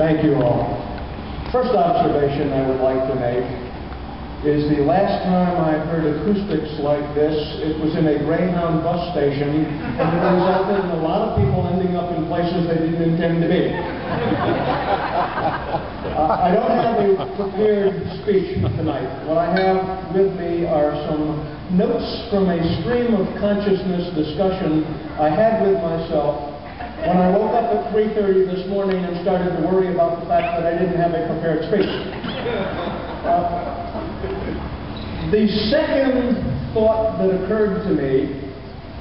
Thank you all. First observation I would like to make is the last time I heard acoustics like this, it was in a Greyhound bus station, and it resulted in a lot of people ending up in places they didn't intend to be. I don't have a prepared speech tonight. What I have with me are some notes from a stream of consciousness discussion I had with myself when I woke up at 3:30 this morning and started to worry about the fact that I didn't have a prepared speech. The second thought that occurred to me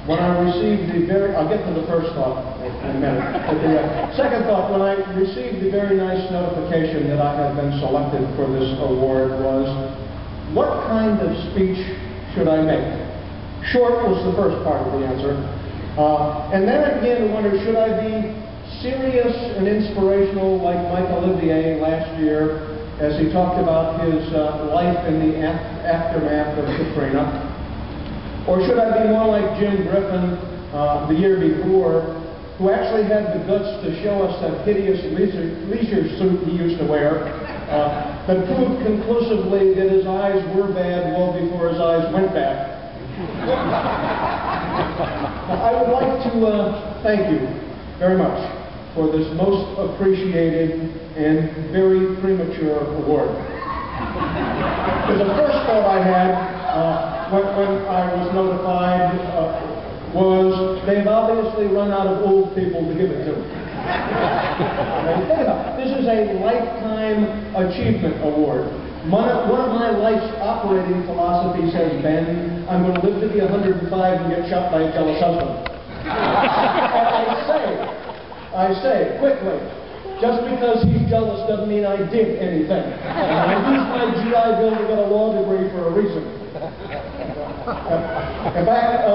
when I received I'll get to the first thought in a minute, but the second thought, when I received the very nice notification that I had been selected for this award, was, what kind of speech should I make? Short was the first part of the answer. And then I began to wonder, should I be serious and inspirational like Mike Olivier last year as he talked about his life in the aftermath of Katrina? Or should I be more like Jim Griffin the year before, who actually had the guts to show us that hideous leisure suit he used to wear that proved conclusively that his eyes were bad well before his eyes went bad? I would like to thank you very much for this most appreciated and very premature award. Because the first thought I had when I was notified was, they've obviously run out of old people to give it to. This is a Lifetime Achievement Award. One of my life's operating philosophies has been, I'm going to live to be 105 and get shot by a jealous husband. I say, quickly, just because he's jealous doesn't mean I did anything. I used my GI Bill to get a law degree for a reason. In fact,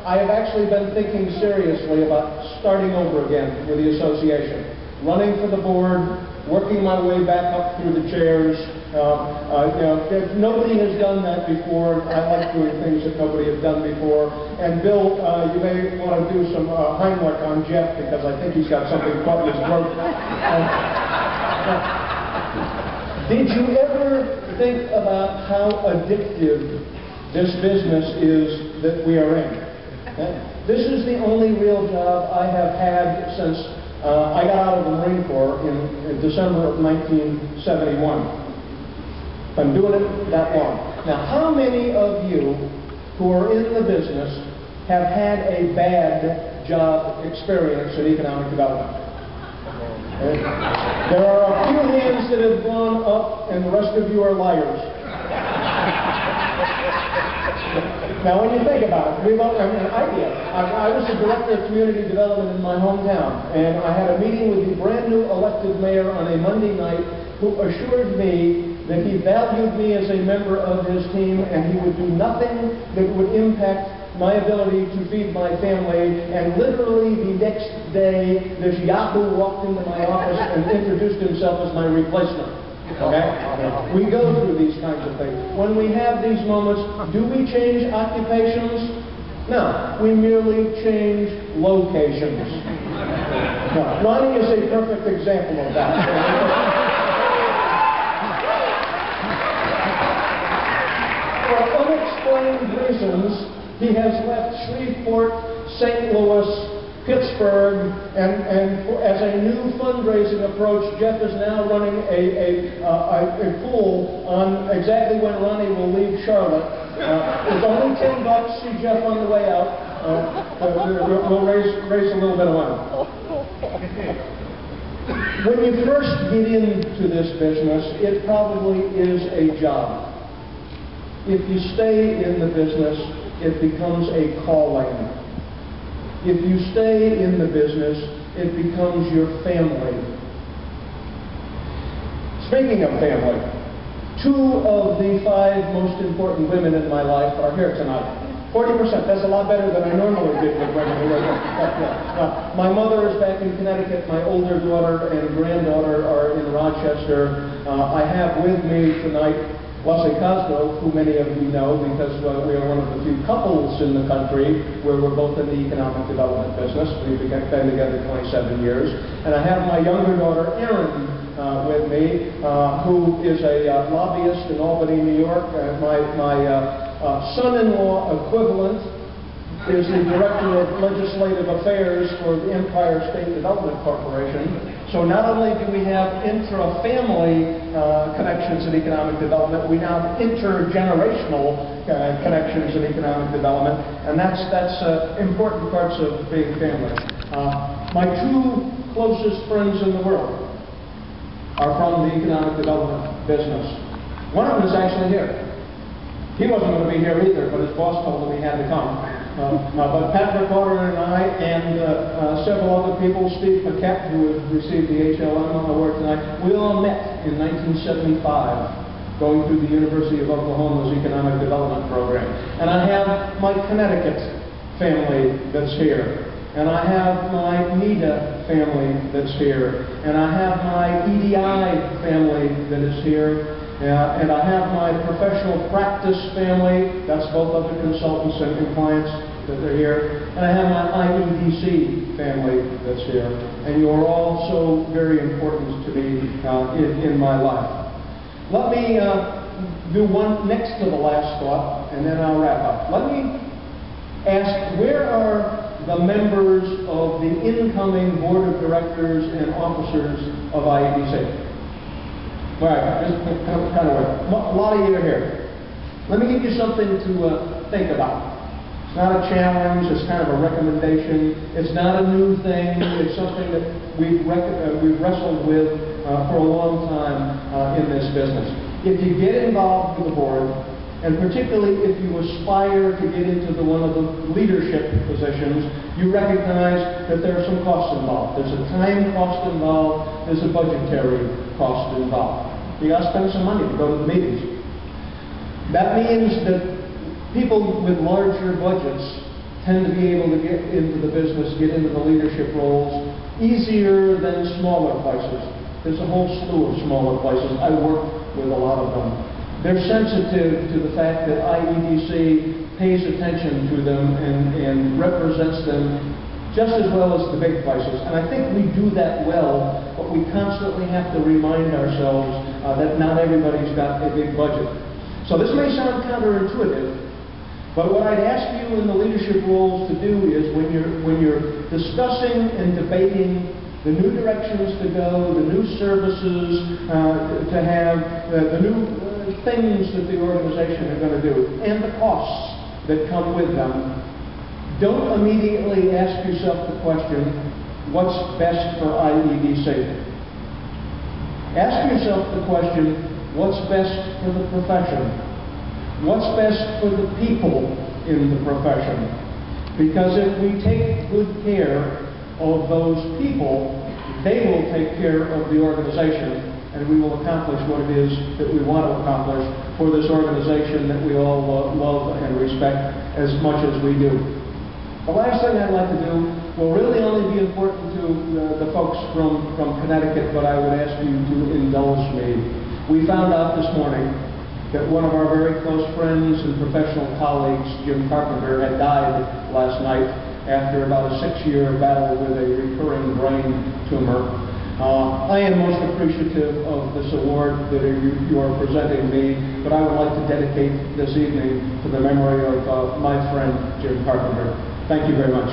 I have actually been thinking seriously about starting over again with the association. Running for the board, working my way back up through the chairs. Nobody has done that before. I like doing things that nobody has done before. And Bill, you may want to do some Heimlich on Jeff, because I think he's got something caught in his throat. Did you ever think about how addictive this business is that we are in? This is the only real job I have had since I got out of the Marine Corps in December of 1971. I'm doing it that long. Now, how many of you who are in the business have had a bad job experience in economic development? There are a few hands that have gone up, and the rest of you are liars. Now, when you think about it, I was the director of community development in my hometown, and I had a meeting with the brand new elected mayor on a Monday night, who assured me that he valued me as a member of his team, and he would do nothing that would impact my ability to feed my family. And literally the next day, this yahoo walked into my office and introduced himself as my replacement. Okay? We go through these kinds of things. When we have these moments, do we change occupations? No, we merely change locations. Now, Ronnie is a perfect example of that. For unexplained reasons, he has left Shreveport, St. Louis, Pittsburgh, and as a new fundraising approach, Jeff is now running a pool on exactly when Ronnie will leave Charlotte. It's only $10. See Jeff on the way out. We'll raise a little bit of money. When you first get into this business, it probably is a job. If you stay in the business, it becomes a calling. If you stay in the business, it becomes your family. Speaking of family, 2 of the 5 most important women in my life are here tonight. 40%, that's a lot better than I normally did with revenue. My mother is back in Connecticut. My older daughter and granddaughter are in Rochester. I have with me tonight Wesley Cosgrove, who many of you know because we are one of the few couples in the country where we're both in the economic development business. We've been together 27 years. And I have my younger daughter, Erin, with me, who is a lobbyist in Albany, New York. My son-in-law equivalent is the Director of Legislative Affairs for the Empire State Development Corporation. So not only do we have intra-family connections in economic development, we now have intergenerational connections in economic development, and that's important parts of being family. My two closest friends in the world are from the economic development business. One of them is actually here. He wasn't going to be here either, but his boss told him he had to come. But Pat McCorder and I and several other people, Steve Paquette, who received the HLM award tonight, we all met in 1975 going through the University of Oklahoma's Economic Development Program. And I have my Connecticut family that's here. And I have my NEDA family that's here. And I have my EDI family that is here. And I have my professional practice family, that's both other consultants and clients that are here. And I have my IEDC family that's here. And you are all so very important to me in my life. Let me do one next to the last thought, and then I'll wrap up. Let me ask, where are the members of the incoming board of directors and officers of IEDC? Right, just kind of weird. A lot of you are here. Let me give you something to think about. It's not a challenge, it's kind of a recommendation. It's not a new thing, it's something that we've wrestled with for a long time in this business. If you get involved with the board, and particularly if you aspire to get into one of the leadership positions, you recognize that there are some costs involved. There's a time cost involved, there's a budgetary cost involved. You got to spend some money to go to the meetings. That means that people with larger budgets tend to be able to get into the business, get into the leadership roles easier than smaller places. There's a whole slew of smaller places. I work with a lot of them. They're sensitive to the fact that IEDC pays attention to them and represents them just as well as the big places. And I think we do that well, but we constantly have to remind ourselves that not everybody's got a big budget. So this may sound counterintuitive, but what I'd ask you in the leadership roles to do is when you're discussing and debating the new directions to go, the new services to have, the new things that the organization are going to do, and the costs that come with them, don't immediately ask yourself the question, what's best for IEDC? Ask yourself the question, what's best for the profession? What's best for the people in the profession? Because if we take good care of those people, they will take care of the organization, and we will accomplish what it is that we want to accomplish for this organization that we all love and respect as much as we do. The last thing I'd like to do will really only be important to the folks from Connecticut, but I would ask you to indulge me. We found out this morning that one of our very close friends and professional colleagues, Jim Carpenter, had died last night after about a 6-year battle with a recurring brain tumor. I am most appreciative of this award that you are presenting me, but I would like to dedicate this evening to the memory of my friend, Jim Carpenter. Thank you very much.